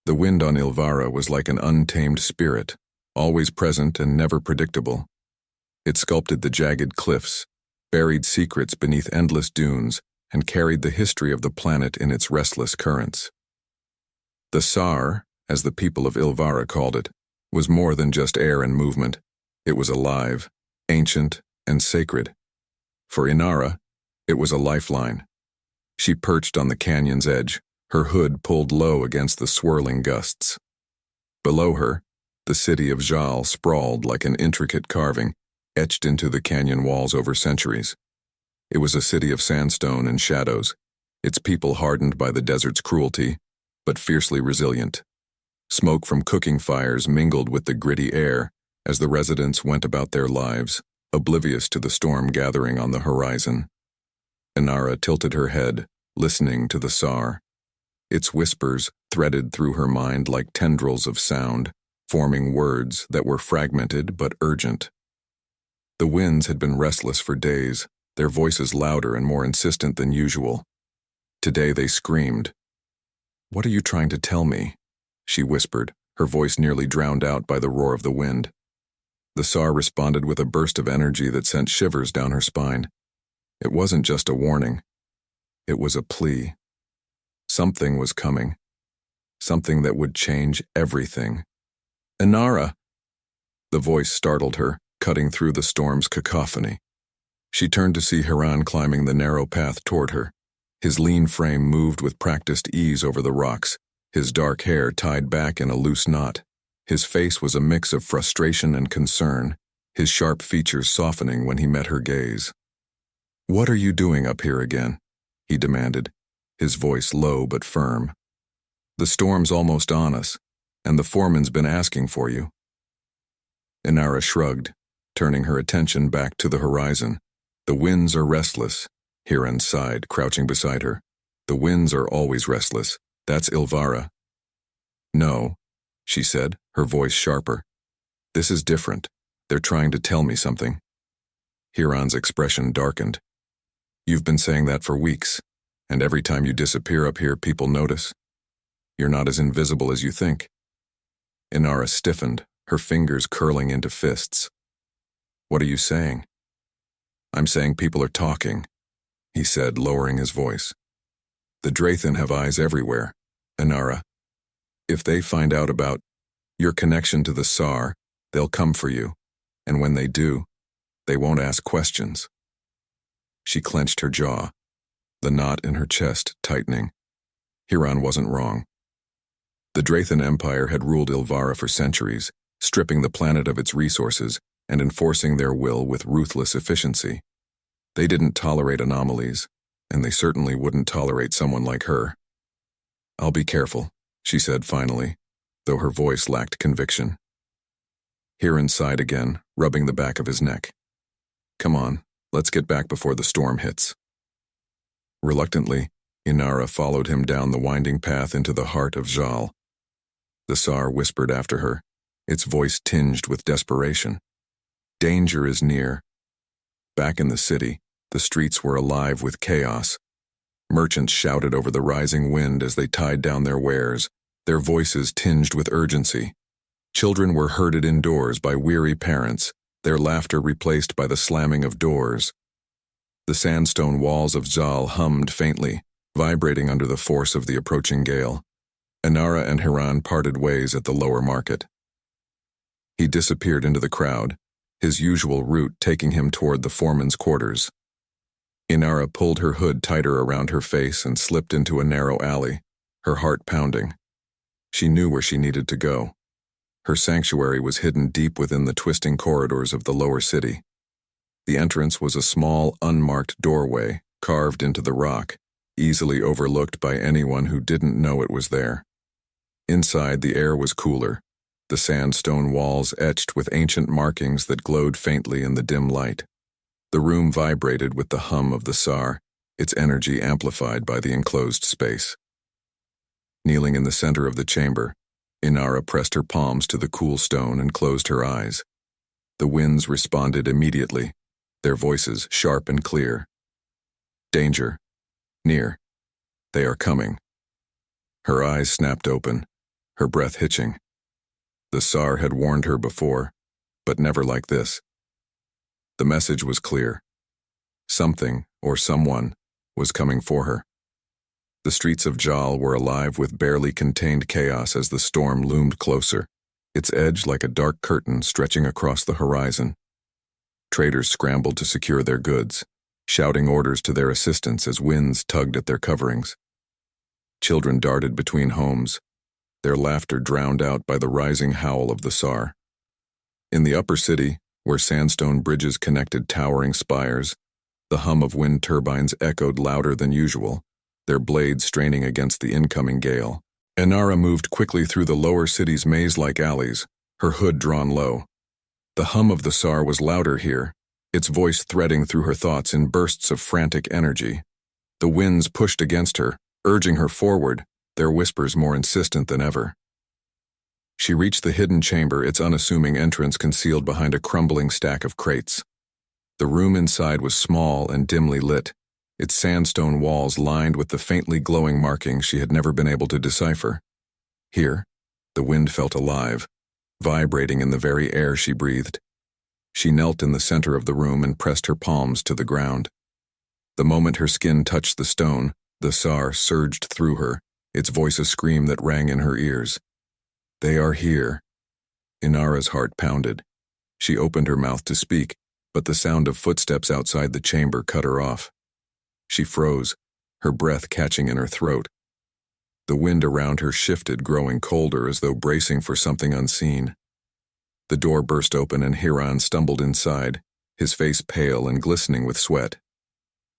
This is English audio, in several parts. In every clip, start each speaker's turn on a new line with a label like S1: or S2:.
S1: The wind on Ilvara was like an untamed spirit, always present and never predictable. It sculpted the jagged cliffs, buried secrets beneath endless dunes, and carried the history of the planet in its restless currents. The Sar, as the people of Ilvara called it, was more than just air and movement. It was alive, ancient, and sacred. For Inara, it was a lifeline. She perched on the canyon's edge, her hood pulled low against the swirling gusts. Below her, the city of Jal sprawled like an intricate carving, etched into the canyon walls over centuries. It was a city of sandstone and shadows, its people hardened by the desert's cruelty, but fiercely resilient. Smoke from cooking fires mingled with the gritty air as the residents went about their lives, oblivious to the storm gathering on the horizon. Inara tilted her head, listening to the Sar. Its whispers threaded through her mind like tendrils of sound, forming words that were fragmented but urgent. The winds had been restless for days, their voices louder and more insistent than usual. Today they screamed. "What are you trying to tell me?" she whispered, her voice nearly drowned out by the roar of the wind. The Sar responded with a burst of energy that sent shivers down her spine. It wasn't just a warning. It was a plea. Something was coming. Something that would change everything. "Inara!" The voice startled her, cutting through the storm's cacophony. She turned to see Hiran climbing the narrow path toward her. His lean frame moved with practiced ease over the rocks, his dark hair tied back in a loose knot. His face was a mix of frustration and concern, his sharp features softening when he met her gaze. "What are you doing up here again?" he demanded, his voice low but firm. "The storm's almost on us, and the foreman's been asking for you." Inara shrugged, turning her attention back to the horizon. "The winds are restless," Hiran sighed, crouching beside her. "The winds are always restless. That's Ilvara." "No," she said, her voice sharper. "This is different. They're trying to tell me something." Hiran's expression darkened. "You've been saying that for weeks, and every time you disappear up here, people notice. You're not as invisible as you think." Inara stiffened, her fingers curling into fists. "What are you saying?" "I'm saying people are talking," he said, lowering his voice. "The Drathan have eyes everywhere, Inara. If they find out about your connection to the Sar, they'll come for you, and when they do, they won't ask questions." She clenched her jaw, the knot in her chest tightening. Hiran wasn't wrong. The Drathan Empire had ruled Ilvara for centuries, stripping the planet of its resources and enforcing their will with ruthless efficiency. They didn't tolerate anomalies, and they certainly wouldn't tolerate someone like her. "I'll be careful," she said finally, though her voice lacked conviction. Hiran sighed again, rubbing the back of his neck. "Come on, let's get back before the storm hits." Reluctantly, Inara followed him down the winding path into the heart of Jal. The Sar whispered after her, its voice tinged with desperation. "Danger is near." Back in the city, the streets were alive with chaos. Merchants shouted over the rising wind as they tied down their wares, their voices tinged with urgency. Children were herded indoors by weary parents, their laughter replaced by the slamming of doors. The sandstone walls of Jal hummed faintly, vibrating under the force of the approaching gale. Inara and Hiran parted ways at the lower market. He disappeared into the crowd, his usual route taking him toward the foreman's quarters. Inara pulled her hood tighter around her face and slipped into a narrow alley, her heart pounding. She knew where she needed to go. Her sanctuary was hidden deep within the twisting corridors of the lower city. The entrance was a small, unmarked doorway carved into the rock, easily overlooked by anyone who didn't know it was there. Inside, the air was cooler, the sandstone walls etched with ancient markings that glowed faintly in the dim light. The room vibrated with the hum of the Sar, its energy amplified by the enclosed space. Kneeling in the center of the chamber, Inara pressed her palms to the cool stone and closed her eyes. The winds responded immediately, their voices sharp and clear. "Danger. Near. They are coming." Her eyes snapped open, her breath hitching. The Tsar had warned her before, but never like this. The message was clear. Something, or someone, was coming for her. The streets of Jal were alive with barely contained chaos as the storm loomed closer, its edge like a dark curtain stretching across the horizon. Traders scrambled to secure their goods, shouting orders to their assistants as winds tugged at their coverings. Children darted between homes, their laughter drowned out by the rising howl of the Tsar. In the upper city, where sandstone bridges connected towering spires, the hum of wind turbines echoed louder than usual, their blades straining against the incoming gale. Inara moved quickly through the lower city's maze-like alleys, her hood drawn low. The hum of the Tsar was louder here, its voice threading through her thoughts in bursts of frantic energy. The winds pushed against her, urging her forward, their whispers more insistent than ever. She reached the hidden chamber, its unassuming entrance concealed behind a crumbling stack of crates. The room inside was small and dimly lit, its sandstone walls lined with the faintly glowing markings she had never been able to decipher. Here, the wind felt alive, vibrating in the very air she breathed. She knelt in the center of the room and pressed her palms to the ground. The moment her skin touched the stone, the Tsar surged through her, its voice a scream that rang in her ears. "They are here." Inara's heart pounded. She opened her mouth to speak, but the sound of footsteps outside the chamber cut her off. She froze, her breath catching in her throat. The wind around her shifted, growing colder as though bracing for something unseen. The door burst open and Hiran stumbled inside, his face pale and glistening with sweat.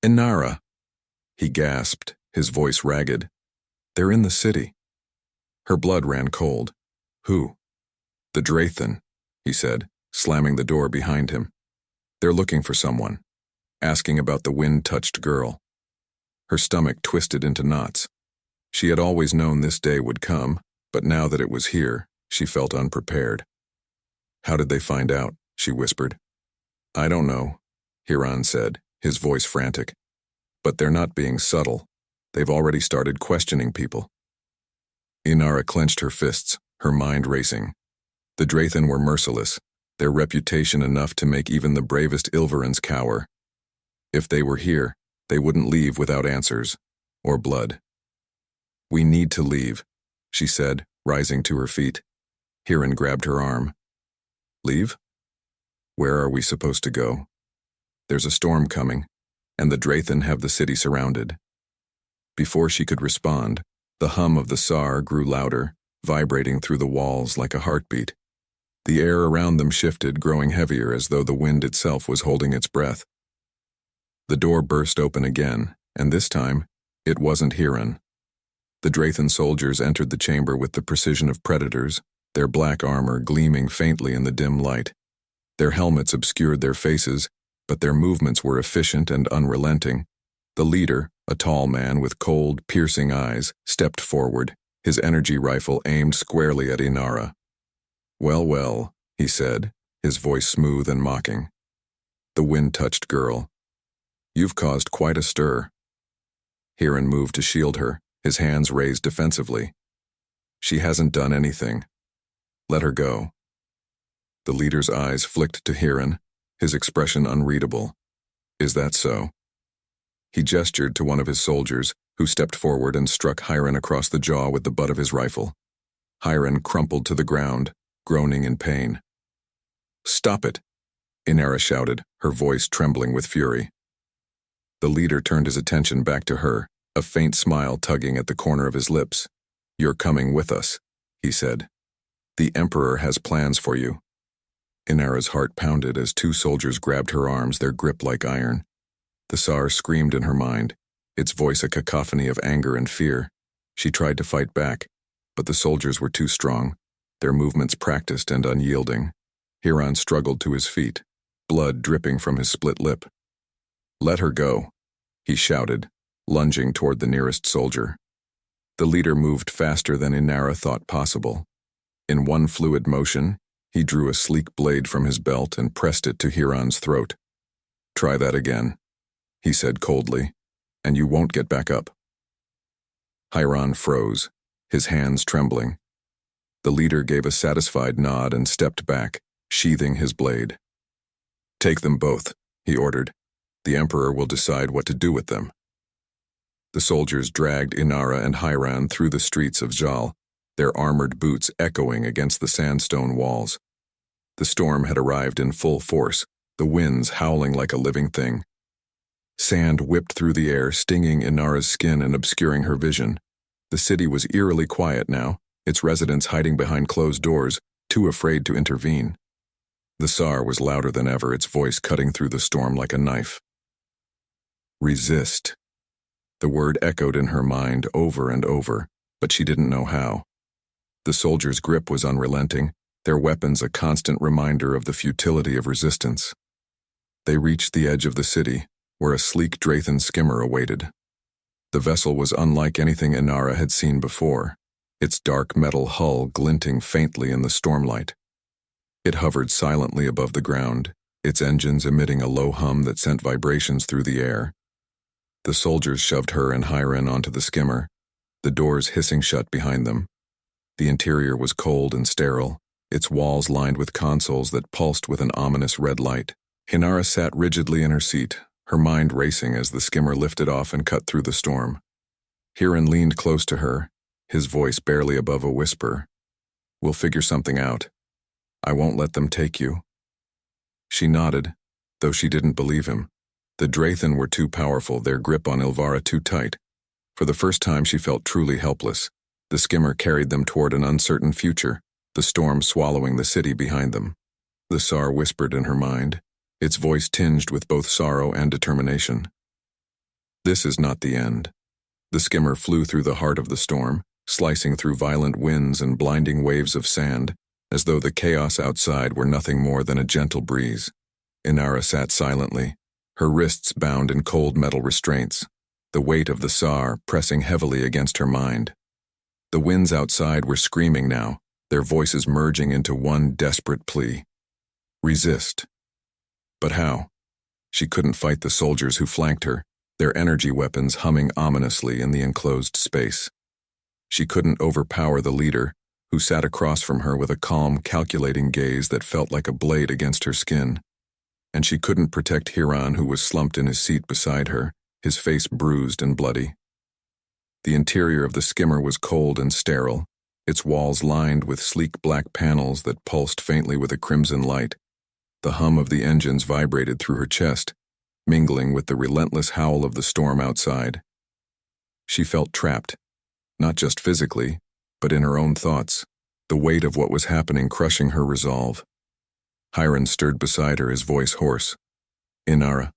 S1: "Inara!" He gasped, his voice ragged. "They're in the city." Her blood ran cold. "Who?" "The Drathan," he said, slamming the door behind him. "They're looking for someone, asking about the wind-touched girl." Her stomach twisted into knots. She had always known this day would come, but now that it was here, she felt unprepared. "How did they find out?" she whispered. "I don't know," Hiran said, his voice frantic. "But they're not being subtle. They've already started questioning people." Inara clenched her fists, her mind racing. The Drathan were merciless, their reputation enough to make even the bravest Ilverans cower. If they were here, they wouldn't leave without answers, or blood. "We need to leave," she said, rising to her feet. Hiran grabbed her arm. "Leave? Where are we supposed to go? There's a storm coming, and the Drathan have the city surrounded." Before she could respond, the hum of the Tsar grew louder, vibrating through the walls like a heartbeat. The air around them shifted, growing heavier as though the wind itself was holding its breath. The door burst open again, and this time, it wasn't Hiran. The Drathan soldiers entered the chamber with the precision of predators, their black armor gleaming faintly in the dim light. Their helmets obscured their faces, but their movements were efficient and unrelenting. The leader, a tall man with cold, piercing eyes, stepped forward, his energy rifle aimed squarely at Inara. "Well, well," he said, his voice smooth and mocking. "The wind-touched girl. You've caused quite a stir." Hiran moved to shield her, his hands raised defensively. "She hasn't done anything. Let her go." The leader's eyes flicked to Hiran, his expression unreadable. "Is that so?" He gestured to one of his soldiers, who stepped forward and struck Hiran across the jaw with the butt of his rifle. Hiran crumpled to the ground, groaning in pain. "Stop it!" Inara shouted, her voice trembling with fury. The leader turned his attention back to her, a faint smile tugging at the corner of his lips. "You're coming with us," he said. "The Emperor has plans for you." Inara's heart pounded as two soldiers grabbed her arms, their grip like iron. The Tsar screamed in her mind, its voice a cacophony of anger and fear. She tried to fight back, but the soldiers were too strong, their movements practiced and unyielding. Hiran struggled to his feet, blood dripping from his split lip. "Let her go," he shouted, lunging toward the nearest soldier. The leader moved faster than Inara thought possible. In one fluid motion, he drew a sleek blade from his belt and pressed it to Hiran's throat. "Try that again," he said coldly, "and you won't get back up." Hiran froze, his hands trembling. The leader gave a satisfied nod and stepped back, sheathing his blade. "Take them both," he ordered. "The Emperor will decide what to do with them." The soldiers dragged Inara and Hiran through the streets of Zal, their armored boots echoing against the sandstone walls. The storm had arrived in full force, the winds howling like a living thing. Sand whipped through the air, stinging Inara's skin and obscuring her vision. The city was eerily quiet now, its residents hiding behind closed doors, too afraid to intervene. The Tsar was louder than ever, its voice cutting through the storm like a knife. "Resist." The word echoed in her mind over and over, but she didn't know how. The soldiers' grip was unrelenting, their weapons a constant reminder of the futility of resistance. They reached the edge of the city, where a sleek Drathan skimmer awaited. The vessel was unlike anything Inara had seen before, its dark metal hull glinting faintly in the stormlight. It hovered silently above the ground, its engines emitting a low hum that sent vibrations through the air. The soldiers shoved her and Hiran onto the skimmer, the doors hissing shut behind them. The interior was cold and sterile, its walls lined with consoles that pulsed with an ominous red light. Inara sat rigidly in her seat, her mind racing as the skimmer lifted off and cut through the storm. Hiran leaned close to her, his voice barely above a whisper. "We'll figure something out. I won't let them take you." She nodded, though she didn't believe him. The Drathan were too powerful, their grip on Ilvara too tight. For the first time she felt truly helpless. The skimmer carried them toward an uncertain future, the storm swallowing the city behind them. The Tsar whispered in her mind, its voice tinged with both sorrow and determination. "This is not the end." The skimmer flew through the heart of the storm, slicing through violent winds and blinding waves of sand, as though the chaos outside were nothing more than a gentle breeze. Inara sat silently, her wrists bound in cold metal restraints, the weight of the Tsar pressing heavily against her mind. The winds outside were screaming now, their voices merging into one desperate plea. Resist. But how? She couldn't fight the soldiers who flanked her, their energy weapons humming ominously in the enclosed space. She couldn't overpower the leader, who sat across from her with a calm, calculating gaze that felt like a blade against her skin. And she couldn't protect Hiran, who was slumped in his seat beside her, his face bruised and bloody. The interior of the skimmer was cold and sterile, its walls lined with sleek black panels that pulsed faintly with a crimson light. The hum of the engines vibrated through her chest, mingling with the relentless howl of the storm outside. She felt trapped, not just physically, but in her own thoughts, the weight of what was happening crushing her resolve. Hiran stirred beside her, his voice hoarse. "Inara,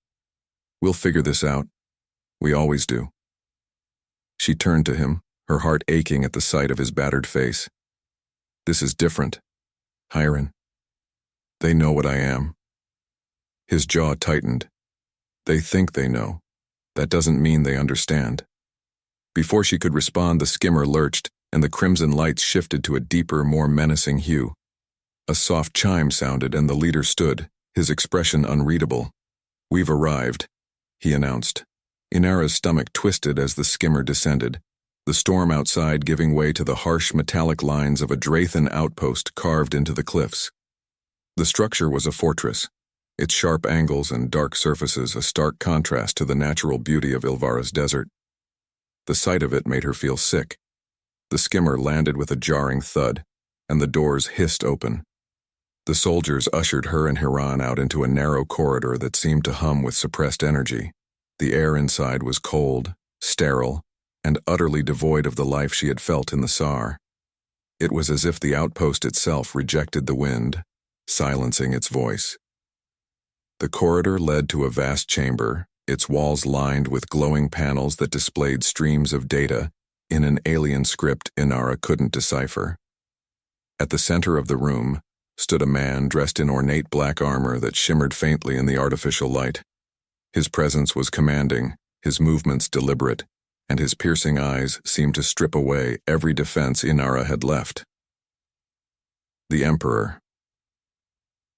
S1: we'll figure this out. We always do." She turned to him, her heart aching at the sight of his battered face. "This is different, Hiran. They know what I am." His jaw tightened. "They think they know. That doesn't mean they understand." Before she could respond, the skimmer lurched, and the crimson lights shifted to a deeper, more menacing hue. A soft chime sounded, and the leader stood, his expression unreadable. "We've arrived," he announced. Inara's stomach twisted as the skimmer descended, the storm outside giving way to the harsh metallic lines of a Drathan outpost carved into the cliffs. The structure was a fortress, its sharp angles and dark surfaces a stark contrast to the natural beauty of Ilvara's desert. The sight of it made her feel sick. The skimmer landed with a jarring thud, and the doors hissed open. The soldiers ushered her and Hiran out into a narrow corridor that seemed to hum with suppressed energy. The air inside was cold, sterile, and utterly devoid of the life she had felt in the Tsar. It was as if the outpost itself rejected the wind, silencing its voice. The corridor led to a vast chamber, its walls lined with glowing panels that displayed streams of data in an alien script Inara couldn't decipher. At the center of the room stood a man dressed in ornate black armor that shimmered faintly in the artificial light. His presence was commanding, his movements deliberate, and his piercing eyes seemed to strip away every defense Inara had left. The Emperor.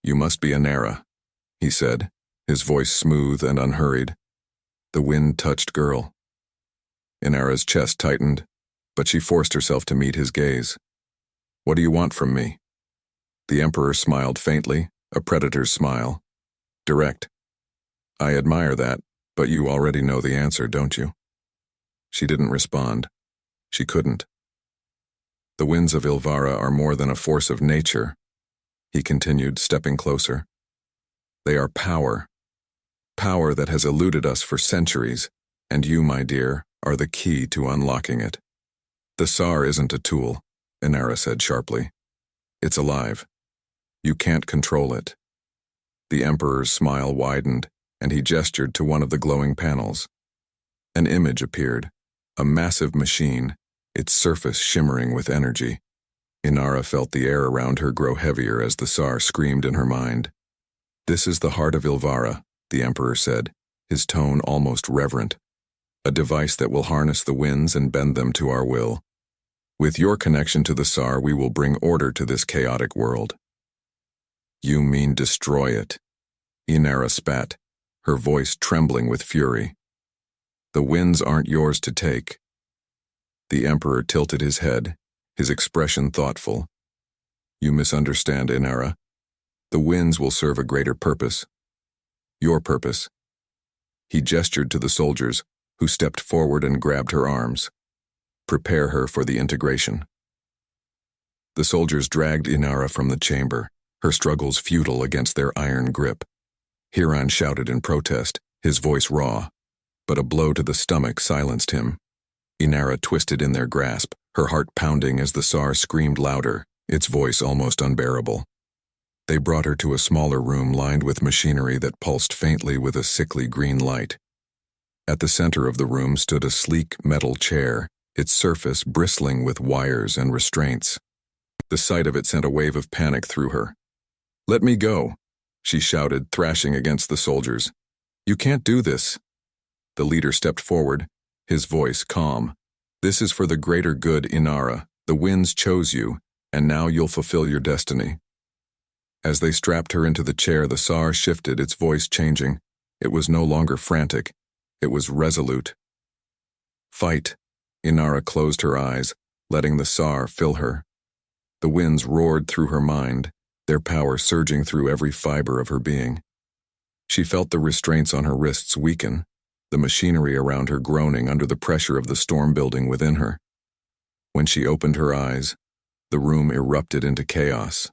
S1: "You must be Inara," he said, his voice smooth and unhurried. The wind-touched girl. Inara's chest tightened, but she forced herself to meet his gaze. What do you want from me? The Emperor smiled faintly, a predator's smile. Direct. I admire that, but you already know the answer, don't you? She didn't respond. She couldn't. The winds of Ilvara are more than a force of nature, he continued, stepping closer. They are power. Power that has eluded us for centuries, and you, my dear, are the key to unlocking it. The Tsar isn't a tool, Inara said sharply. It's alive. You can't control it. The Emperor's smile widened, and he gestured to one of the glowing panels. An image appeared, a massive machine, its surface shimmering with energy. Inara felt the air around her grow heavier as the Tsar screamed in her mind. This is the heart of Ilvara, the Emperor said, his tone almost reverent. A device that will harness the winds and bend them to our will. With your connection to the Tsar, we will bring order to this chaotic world. You mean destroy it? Inara spat, her voice trembling with fury. The winds aren't yours to take. The Emperor tilted his head, his expression thoughtful. You misunderstand, Inara. The winds will serve a greater purpose. Your purpose. He gestured to the soldiers, who stepped forward and grabbed her arms. Prepare her for the integration. The soldiers dragged Inara from the chamber, her struggles futile against their iron grip. Hiran shouted in protest, his voice raw, but a blow to the stomach silenced him. Inara twisted in their grasp, her heart pounding as the Tsar screamed louder, its voice almost unbearable. They brought her to a smaller room lined with machinery that pulsed faintly with a sickly green light. At the center of the room stood a sleek metal chair, its surface bristling with wires and restraints. The sight of it sent a wave of panic through her. Let me go, she shouted, thrashing against the soldiers. You can't do this. The leader stepped forward, his voice calm. This is for the greater good, Inara. The winds chose you, and now you'll fulfill your destiny. As they strapped her into the chair, the Tsar shifted, its voice changing. It was no longer frantic. It was resolute. Fight. Inara closed her eyes, letting the Tsar fill her. The winds roared through her mind, their power surging through every fiber of her being. She felt the restraints on her wrists weaken, the machinery around her groaning under the pressure of the storm building within her. When she opened her eyes, the room erupted into chaos.